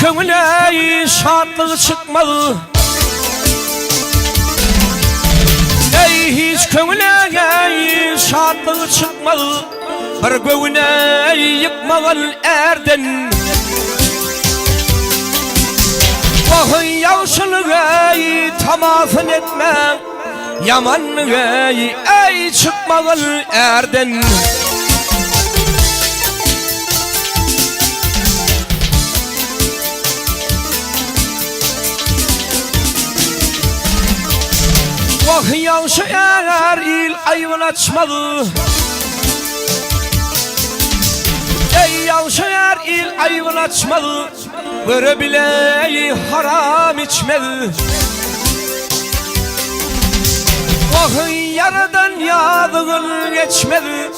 köngüle şadlık çıkmalı. Ey hiç köngüle şadlık çıkmalı. Bir göğüne yıkmalı erden. Vahın yavşılığı tamasın etme. Yamanlığı ey çıkmalı erden. Vah yavşı eğer il ayvın açmalı. Ey yavşı eğer il ayvın açmalı. Göre bile haram içmeli. Vahın yaradan yadığın geçmeli.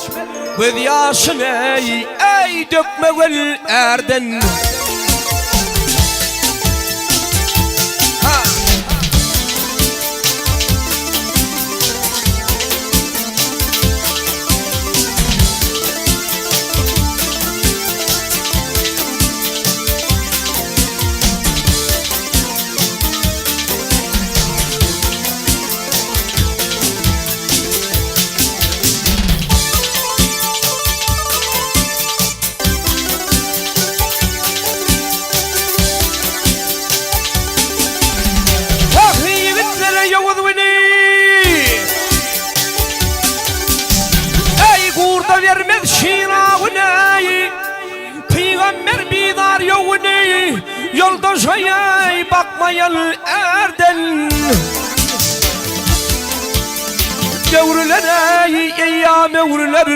Göz yaşın ey dökmeli erden. Vermez şiravını, Peygamber bidar yolunu, yoldaşa bakmayan erden. Devriler eyyam evriler,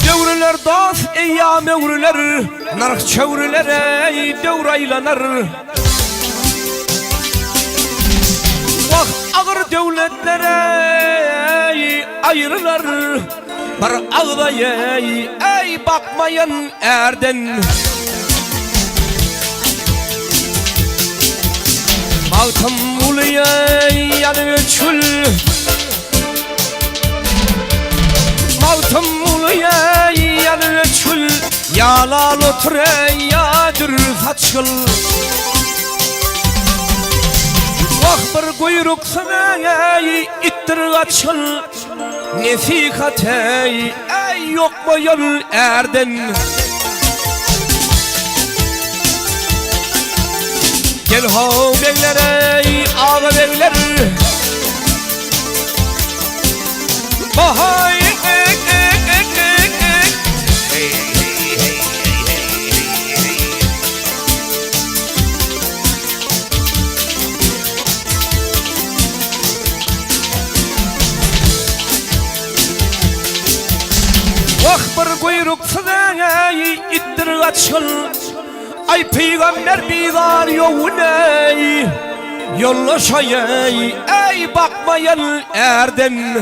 devriler dost eyyam evriler, nark çevriler devraylanır. Vah ağır devletlere ayrılar, bir ağlaya ey bakmayan erden. Mağtam uluya yanı çül, Mağtam uluya yanı çül, yalal otur yadır saçıl. Vah bir kuyruk sana ittir açıl. Nesihat ey yok mu yol erden. Gel ho beyler ey ağa beyler. Bahay bir kuyruk sana ittir açıl. Ay Peygamber bidar yoluna, yollaşay ey bakmayan erden.